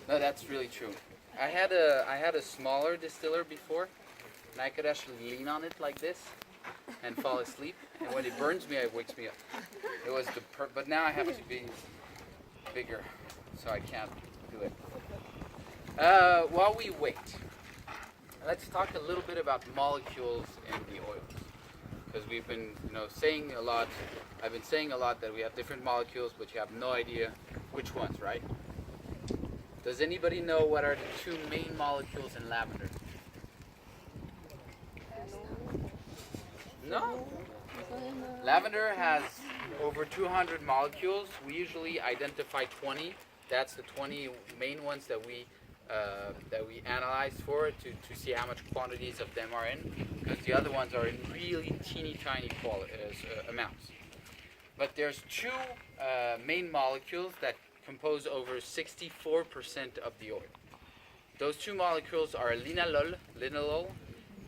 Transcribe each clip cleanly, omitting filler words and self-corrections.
No, that's really true. I had a smaller distiller before, and I could actually lean on it like this and fall asleep. And when it burns me, it wakes me up. It was but now I have to be bigger, so I can't do it. While we wait, let's talk a little bit about molecules in the oils, because we've been, saying a lot. I've been saying a lot that we have different molecules, but you have no idea which ones, right? Does anybody know what are the two main molecules in lavender? No? Lavender has over 200 molecules. We usually identify 20. That's the 20 main ones that we analyze for to see how much quantities of them are in, because the other ones are in really teeny tiny amounts. But there's two main molecules that compose over 64% of the oil. Those two molecules are linalool,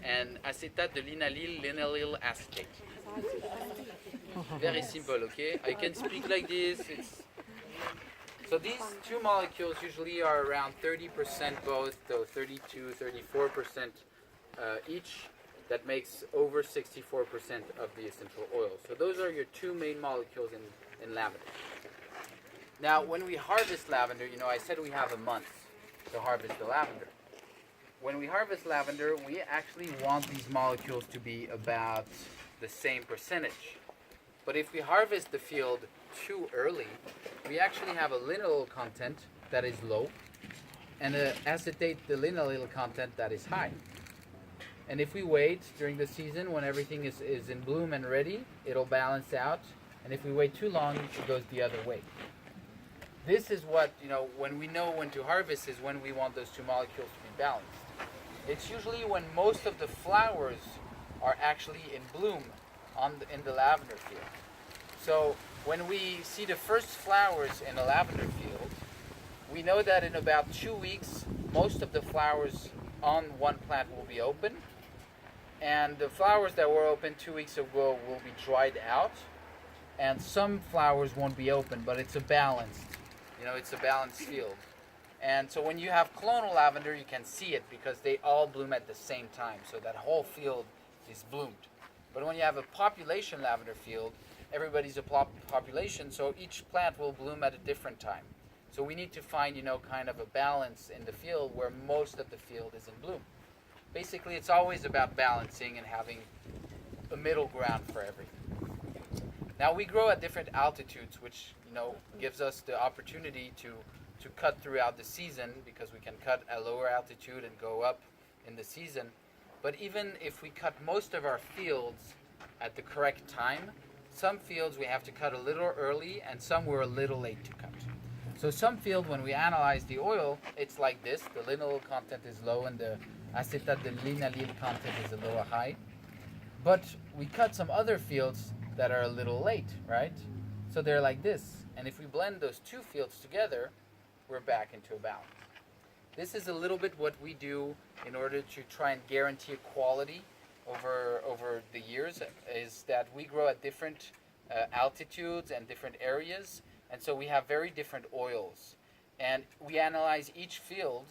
and acetate de linallyl acetate. Very simple, okay? I can speak like this. So these two molecules usually are around 30% both, so 32, 34% each. That makes over 64% of the essential oil. So those are your two main molecules in lavender. Now, when we harvest lavender, I said we have a month to harvest the lavender. When we harvest lavender, we actually want these molecules to be about the same percentage. But if we harvest the field too early, we actually have a linalool content that is low and an acetate the linallyl content that is high. And if we wait during the season when everything is in bloom and ready, it'll balance out. And if we wait too long, it goes the other way. This is what, when we know when to harvest is when we want those two molecules to be balanced. It's usually when most of the flowers are actually in bloom in the lavender field. So when we see the first flowers in a lavender field, we know that in about 2 weeks, most of the flowers on one plant will be open. And the flowers that were open 2 weeks ago will be dried out. And some flowers won't be open, but it's a balanced field. And so when you have clonal lavender, you can see it because they all bloom at the same time. So that whole field is bloomed. But when you have a population lavender field, everybody's a population, so each plant will bloom at a different time. So we need to find, kind of a balance in the field where most of the field is in bloom. Basically, it's always about balancing and having a middle ground for everything. Now, we grow at different altitudes, which, gives us the opportunity to cut throughout the season, because we can cut at lower altitude and go up in the season. But even if we cut most of our fields at the correct time, some fields we have to cut a little early and some we're a little late to cut. So some field, when we analyze the oil, it's like this. The linalool content is low and the acetate de linallyl content is a little high. But we cut some other fields that are a little late, right? So they're like this. And if we blend those two fields together, we're back into a balance. This is a little bit what we do in order to try and guarantee quality over the years, is that we grow at different altitudes and different areas, and so we have very different oils. And we analyze each field,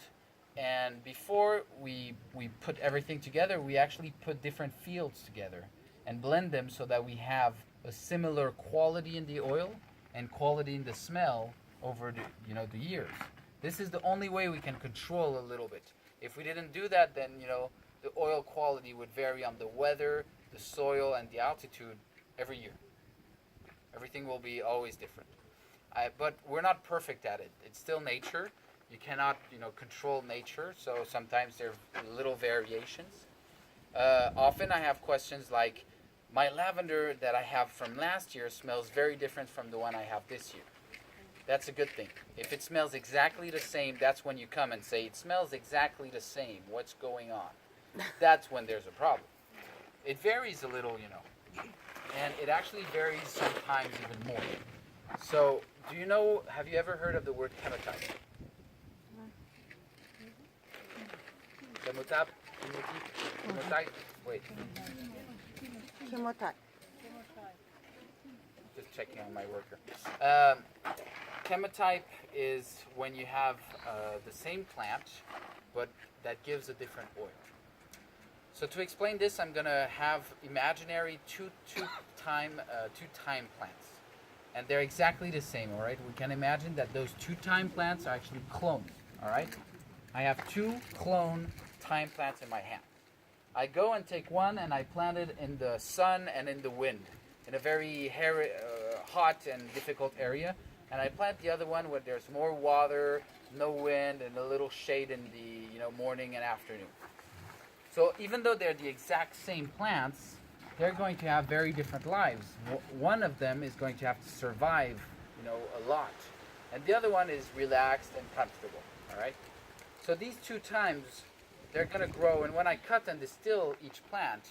and before we put everything together, we actually put different fields together and blend them so that we have a similar quality in the oil and quality in the smell over the years. This is the only way we can control a little bit. If we didn't do that, then the oil quality would vary on the weather, the soil, and the altitude every year. Everything will be always different. But we're not perfect at it. It's still nature. You cannot control nature, so sometimes there are little variations. Often I have questions like, my lavender that I have from last year smells very different from the one I have this year. That's a good thing. If it smells exactly the same, that's when you come and say, it smells exactly the same. What's going on? That's when there's a problem. It varies a little, and it actually varies sometimes even more. So, have you ever heard of the word chemotype? Chemotype? Chemotype? Wait. Chemotype. Just checking on my worker. chemotype is when you have the same plant, but that gives a different oil. So to explain this, I'm going to have imaginary two-time plants. And they're exactly the same, all right? We can imagine that those two-time plants are actually clones, all right? I have two clone thyme plants in my hand. I go and take one and I plant it in the sun and in the wind, in a very hot and difficult area. And I plant the other one where there's more water, no wind, and a little shade in the morning and afternoon. So even though they're the exact same plants, they're going to have very different lives. One of them is going to have to survive, a lot, and the other one is relaxed and comfortable. All right. So these two times, they're going to grow, and when I cut and distill each plant,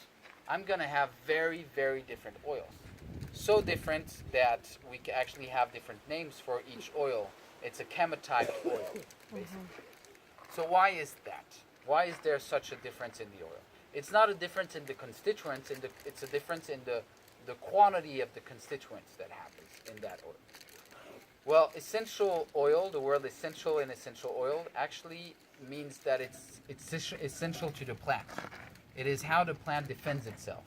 I'm going to have very, very different oils. So different that we actually have different names for each oil. It's a chemotype oil, basically. So why is that? Why is there such a difference in the oil? It's not a difference in the constituents, it's a difference in the quantity of the constituents that happens in that oil. Well, essential oil, the word essential and essential oil, actually means that it's essential to the plant. It is how the plant defends itself.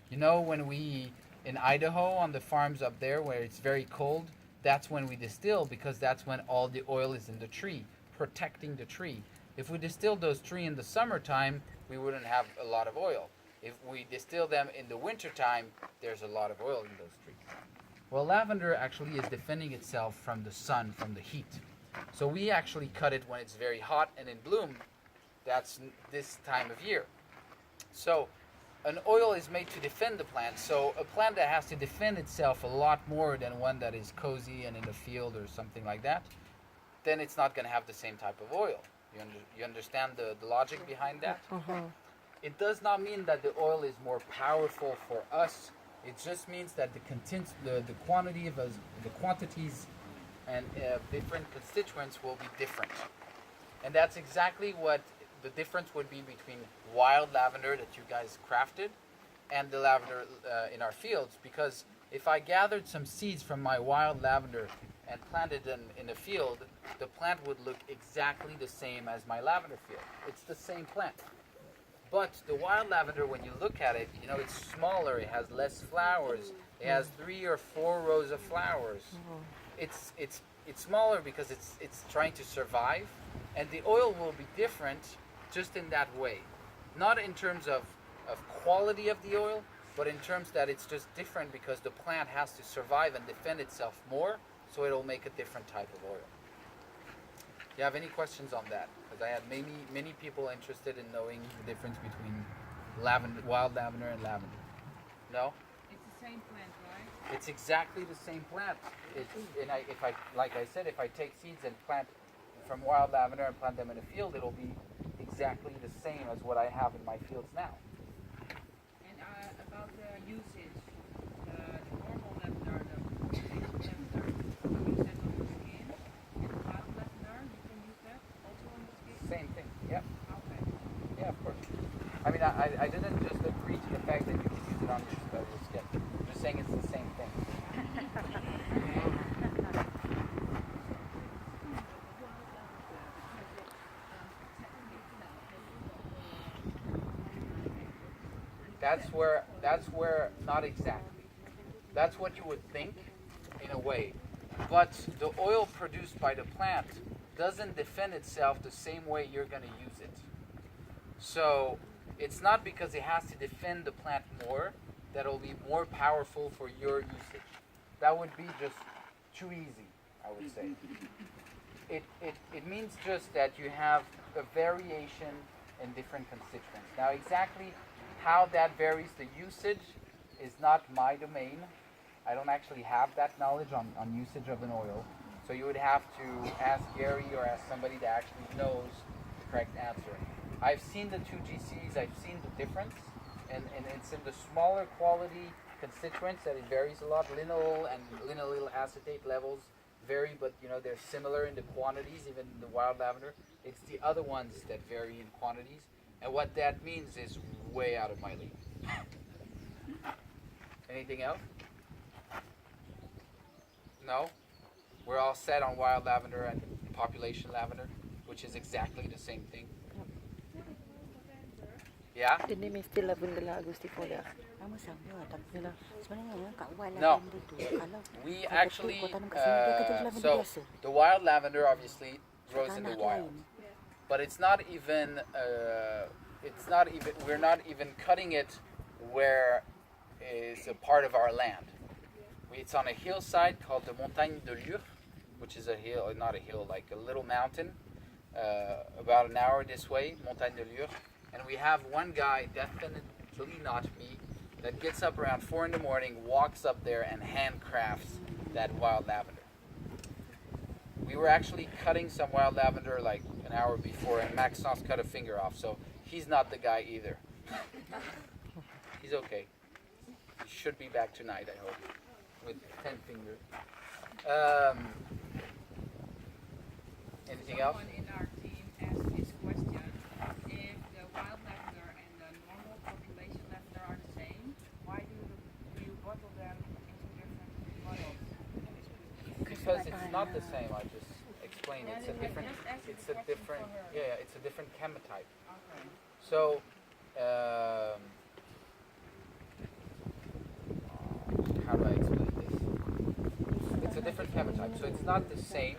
When we, in Idaho, on the farms up there where it's very cold, that's when we distill, because that's when all the oil is in the tree, protecting the tree. If we distill those trees in the summertime, we wouldn't have a lot of oil. If we distill them in the wintertime, there's a lot of oil in those trees. Well, lavender actually is defending itself from the sun, from the heat. So we actually cut it when it's very hot and in bloom. That's this time of year. So an oil is made to defend the plant. So a plant that has to defend itself a lot more than one that is cozy and in the field or something like that, then it's not going to have the same type of oil. You understand the logic behind that? It does not mean that the oil is more powerful for us. It just means that the quantity of the quantities and different constituents will be different. And that's exactly what the difference would be between wild lavender that you guys crafted and the lavender in our fields. Because if I gathered some seeds from my wild lavender and planted them in a field, the plant would look exactly the same as my lavender field. It's the same plant. But the wild lavender, when you look at it, it's smaller, it has less flowers, it has 3 or 4 rows of flowers. It's smaller because it's trying to survive, and the oil will be different just in that way. Not in terms of quality of the oil, but in terms that it's just different because the plant has to survive and defend itself more, so it'll make a different type of oil. Do you have any questions on that? Because I had many people interested in knowing the difference between wild lavender and lavender. No? It's the same plant, right? It's exactly the same plant. Like I said, if I take seeds and plant from wild lavender and plant them in a field, it'll be exactly the same as what I have in my fields now. And about the usage, the normal lavender, the lavender, you use that on your skin, and the wild lavender, you can use that also on the skin? Same thing, yep. Okay. Yeah, of course. I mean, I didn't just agree to the fact that you can use it on your skin. I'm just saying it's the same thing. That's where not exactly. That's what you would think in a way. But the oil produced by the plant doesn't defend itself the same way you're going to use it. So it's not because it has to defend the plant more that it'll be more powerful for your usage. That would be just too easy, I would say. It means just that you have a variation in different constituents. Now exactly how that varies the usage is not my domain. I don't actually have that knowledge on usage of an oil. So you would have to ask Gary or ask somebody that actually knows the correct answer. I've seen the 2GCs, I've seen the difference, and it's in the smaller quality constituents that it varies a lot. Linalool and linalool acetate levels vary, but they're similar in the quantities, even the wild lavender. It's the other ones that vary in quantities, and what that means is way out of my league. Anything else? No? we're all set on wild lavender and population lavender, which is exactly the same thing. Yeah? The name is still Lavender lah Agusti Foda. Nama sama tapi sebenarnya kat wild No. lavender tu kalau We kau actually, betul kau tanam kat sini dia kata lavender so biasa. the wild lavender obviously grows in the Tanah wild, lain. but it's not even, we're not even cutting it where is a part of our land. It's on a hillside called the Montagne de Lure, which is a hill, not a hill, like a little mountain, about an hour this way, Montagne de Lure. And we have one guy, definitely not me, that gets up around 4 in the morning, walks up there and handcrafts that wild lavender. We were actually cutting some wild lavender like an hour before, and Maxence cut a finger off, so he's not the guy either. He's okay. He should be back tonight, I hope, with 10 fingers. Anything else? Someone in our team asked this question: if the wild lavender and the normal population lavender are the same, why do you bottle them into different bottles? Because it's not the same. I just explained. It's a different. Just ask It's the a question different. for her. Yeah, it's a different chemotype. Okay. So, how do I explain this? It's a different chemotype, so it's not the same.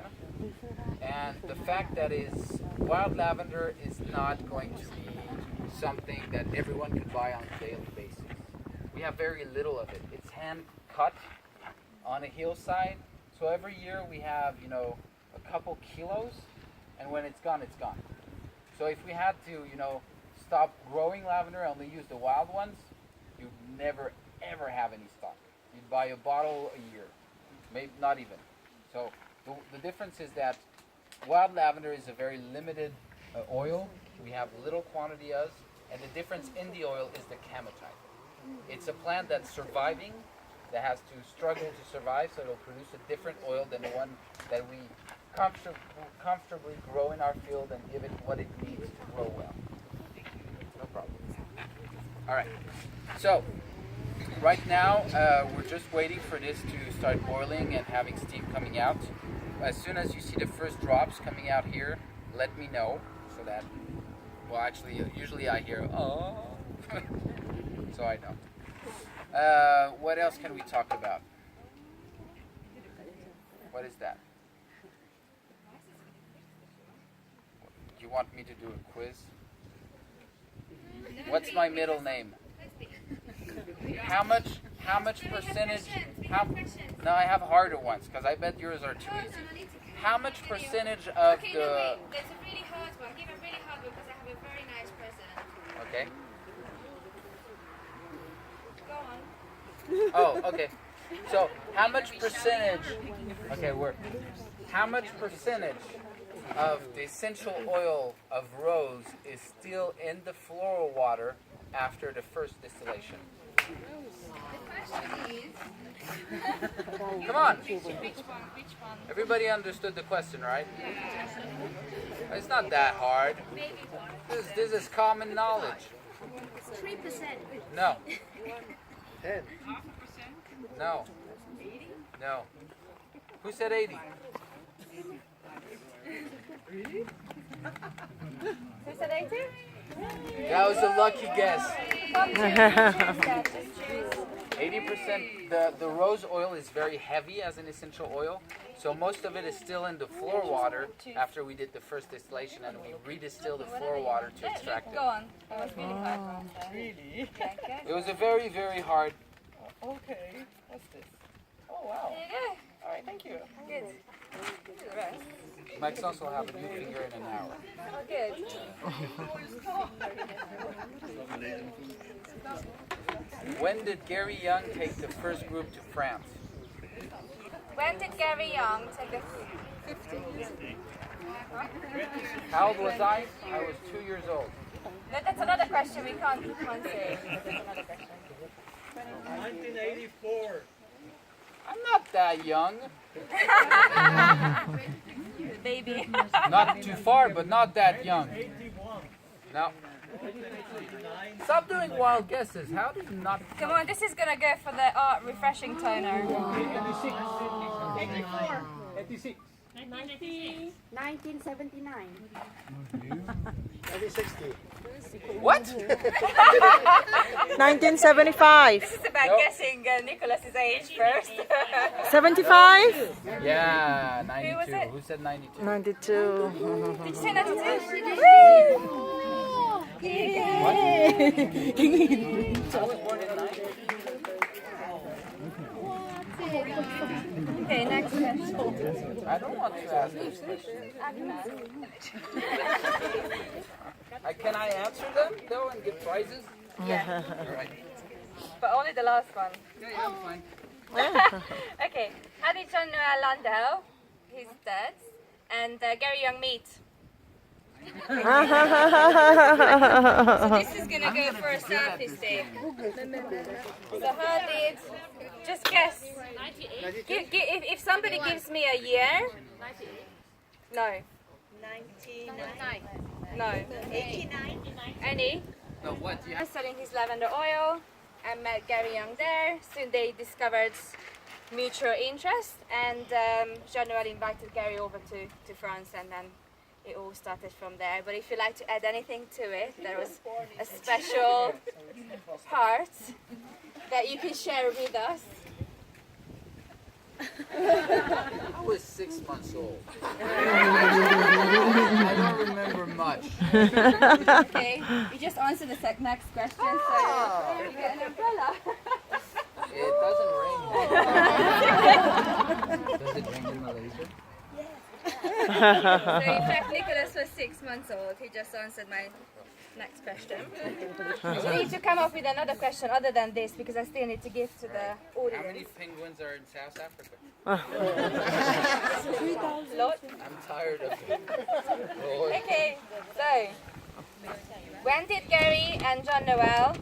And the fact that is wild lavender is not going to be something that everyone can buy on a daily basis. We have very little of it. It's hand cut on a hillside. So every year we have, a couple kilos, and when it's gone, it's gone. So if we had to, stop growing lavender and only use the wild ones, you'd never ever have any stock. You'd buy a bottle a year, maybe not even. So the difference is that wild lavender is a very limited oil. We have little quantity of, and the difference in the oil is the chemotype. It's a plant that's surviving, that has to struggle to survive, so it'll produce a different oil than the one that we comfortably grow in our field and give it what it needs to grow well. No problem. All right. So right now we're just waiting for this to start boiling and having steam coming out. As soon as you see the first drops coming out here, let me know so that, well, actually, usually I hear, oh, so I know. What else can we talk about? What is that? You want me to do a quiz? What's my middle name? How much percentage? No, I have harder ones because I bet yours are too easy. How much percentage of Okay, the? no, wait. There's a really hard one. Give a really hard one because I have a very nice present. Okay. Go on. Oh, okay. So how much percentage? Okay, how much percentage of the essential oil of rose is still in the floral water after the first distillation? The question is, Come on. Which one? Everybody understood the question, right? It's not that hard. maybe This is common knowledge. 3%. No. 0.5%? No. 80? No. Who said 80? Who said 80? That was a lucky guess. Just choose. 80%, the rose oil is very heavy as an essential oil, so most of it is still in the floor water after we did the first distillation, and we redistill the floor water to extract Go it. on. That was really hard. Really? Yeah, okay. It was a very, very hard. Okay. What's this? Oh wow. There you go. All right, thank you. Good. Maxence will have a new finger in an hour. Oh, good. When did Gary Young take the first group to France? When did Gary Young take the 50s? How old was I? I was 2 years old. No, that's another question. We can't say. That's another question. 1984. I'm not that young. Baby. Not too far, but not that young. 81. No. 89. Stop doing wild guesses. How do you not? Come on, this is gonna go for the refreshing toner. 86. 84. 86. 1979. Maybe 60. What? 1975. This is about Nope. guessing Nicolas's age first. 75? Yeah, was 92. it? Who said 92? 92. Did you say 92? I was born in 90. Okay, next question. I don't want to ask those questions. Can I answer them though and get prizes? Yeah, All right. but only the last one. Yeah, I'm fine. Okay, how did John Lavender, his dad, and Gary Young meet? So this is gonna go for a selfie stick. So how did? Just guess. If somebody gives me a year. No. 99. No. 89. Any? No, what? I was selling his lavender oil. I met Gary Young there. Soon they discovered mutual interest, and Jean-Noël invited Gary over to France, and then it all started from there. But if you'd like to add anything to it, there was a special part that you can share with us. I was 6 months old. I don't remember much. Okay, you just answer the next question, so you get an umbrella. It doesn't rain. Does it rain in Malaysia? So in fact, Nicolas was 6 months old. He just answered my next question. You need to come up with another question other than this, because I still need to give to the How many audience. penguins are in South Africa? Lot. I'm tired of it. Lord. Okay, so when did Gary and Jean-Noël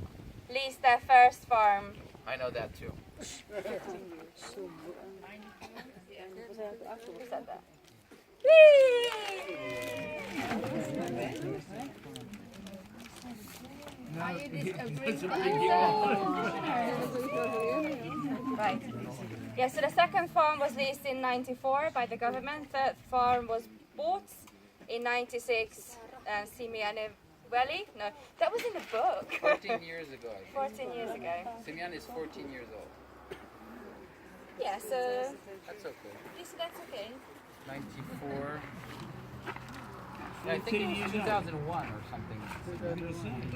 lease their first farm? I know that too. Who said that? Right. Yeah, so the second farm was leased in 94 by the government. Third farm was bought in 96. Simeone Valley? No, that was in the book. 14 years ago, I think. 14 years ago. Simeon is 14 years old. Yeah, so That's okay. that's okay. 94. Yeah, I think it was 2001 or something.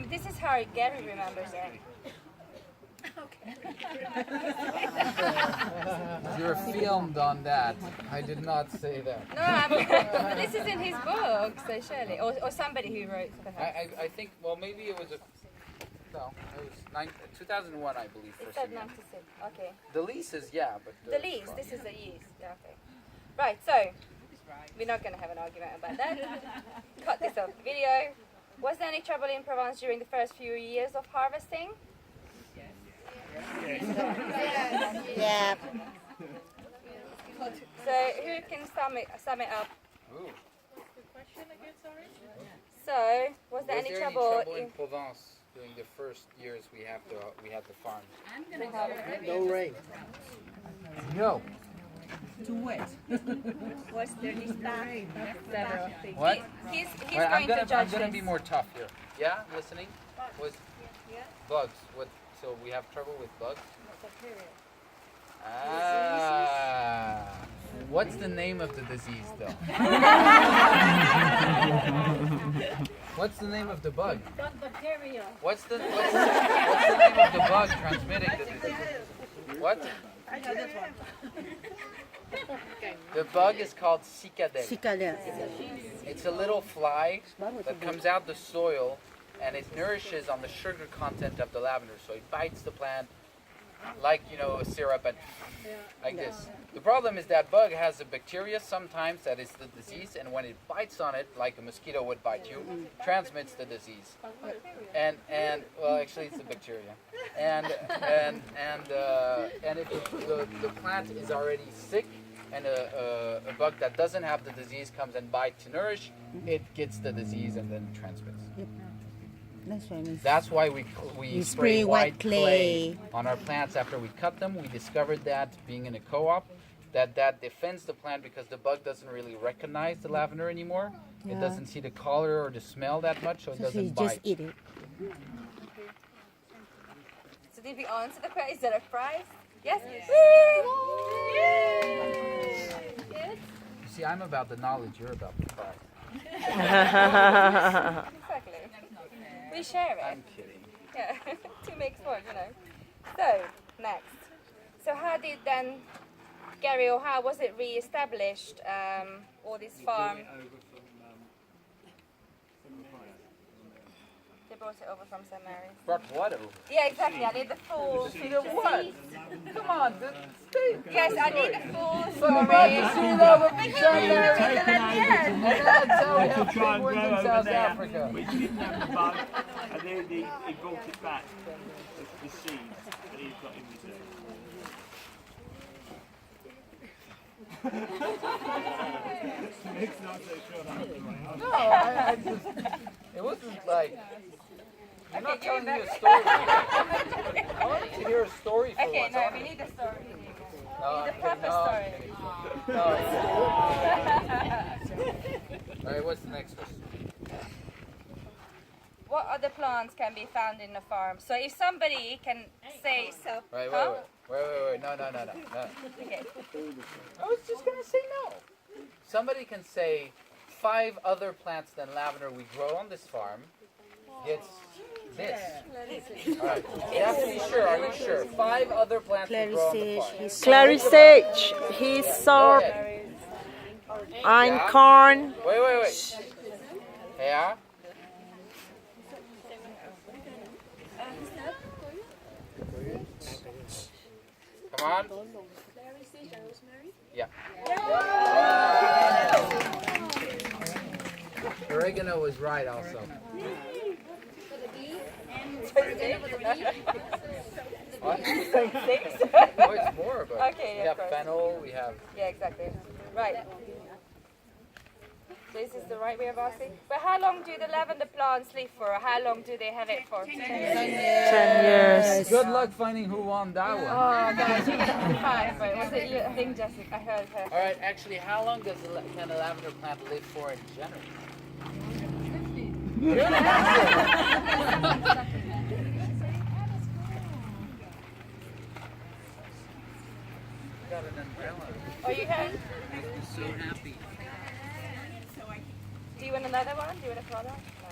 This is how Gary remembers it. You're filmed on that. I did not say that. No, but this is in his book, so surely, or somebody who wrote perhaps. I think, well, maybe it was a. No, it was 2001, I believe. It For said Simeon. 96. Okay. The leases, yeah, but. The lease. This is the lease. Yeah. Okay. Right. So we're not going to have an argument about that. Cut this off the video. Was there any trouble in Provence during the first few years of harvesting? Yeah. So who can sum it up? Ooh. So was there any trouble in Provence during the first years we had the farm? No rain. No. Too wet. Was there this bad? What? He's Well, going to judge I'm gonna this. be more tough here. Yeah, listening. Was bugs? What? So we have trouble with bugs? Ah. What's the name of the disease, though? What's the name of the bug? Bacteria. What's the name of the bug transmitting the disease? What? I know this one. The bug is called cicadelle. Cicadelle. It's a little fly that comes out the soil and it nourishes on the sugar content of the lavender. So it bites the plant like, a syrup and like this. The problem is that bug has a bacteria sometimes that is the disease, and when it bites on it, like a mosquito would bite you, transmits the disease. And well, actually it's a bacteria. And if the plant is already sick, and a bug that doesn't have the disease comes and bites to nourish, it gets the disease and then transmits. That's why we spray white clay on our plants after we cut them. We discovered that being in a co-op, that defends the plant because the bug doesn't really recognize the lavender anymore. It Yeah. doesn't see the color or the smell that much, so it So doesn't he bite. just eat it. So did we answer the question? Is there a prize? Yes? Good. You see, I'm about the knowledge, you're about the prize. Exactly. We share it. I'm kidding. Yeah. Two makes one, you know. So, next. So how did then, Gary, or how was it re-established, all this farm? They brought it over from St. Mary's. Brought what over? Yeah, exactly. I need the full. See the what? Come on, stay. Yes, I need the full So story. about the seed over from Because St. we Mary. have it at the end. And that's how we To have try and penguins grow in over South there, Africa. which didn't have the bug, and then he brought it back, the seeds that he's got in reserve. No, I just, it wasn't like, I'm not telling you a story. I wanted to hear a story for Okay, once. no, I we wanted- need a story. No, need the proper no, story. no. All right, what's the next question? What other plants can be found in the farm? So if somebody can say so. Wait, Huh? wait. No. Okay. I was just gonna say no. Somebody can say 5 other plants than lavender we grow on this farm gets this. All right. You have to be sure. Are you sure? 5 other plants we grow on the Clary farm. sage, Clary sage, hyssop, Go ahead. einkorn, Wait. Yeah. Come on. Yeah. Oregano was right also. What? Oh, it's more, but Okay, we of have course. fennel, we have... Yeah, exactly. Right. This is the right way of asking. But how long do the lavender plants live for? Or how long do they have it for? 10 10 years. Good luck finding who won that one. Oh, no, she got 5. But was it you? I think Jessica. I heard her. All right, actually, how long can a lavender plant live for in general? Good answer. Got an umbrella. Oh, you can? Makes me so happy. Do you want another one? Do you want a product? No.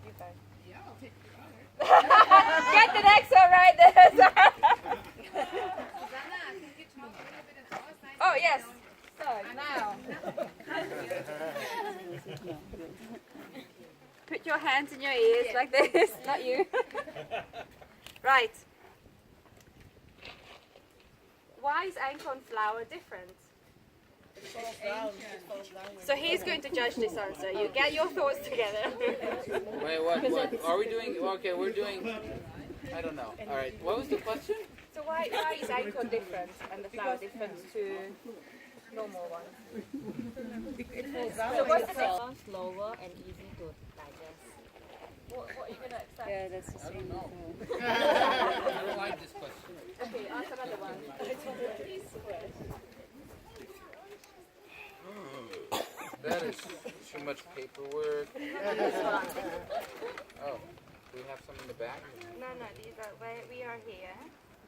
You go. Yeah, I'll take the product. Get the next one right there. Oh, yes. So, now. Put your hands in your ears like this. Not you. Right. Why is einkorn flower different? So he's going to judge this answer. You get your thoughts together. Wait, what? Are we doing? Okay, we're doing. I don't know. All right, what was the question? So why is einkorn different and the flower different to normal ones? So what's the difference? Slower and easy to digest. What are you going to accept? Yeah, that's the I same. don't know. I don't like this question. Okay, ask another one. That is too much paperwork. Oh, do we have some in the back? No, these are, we are here.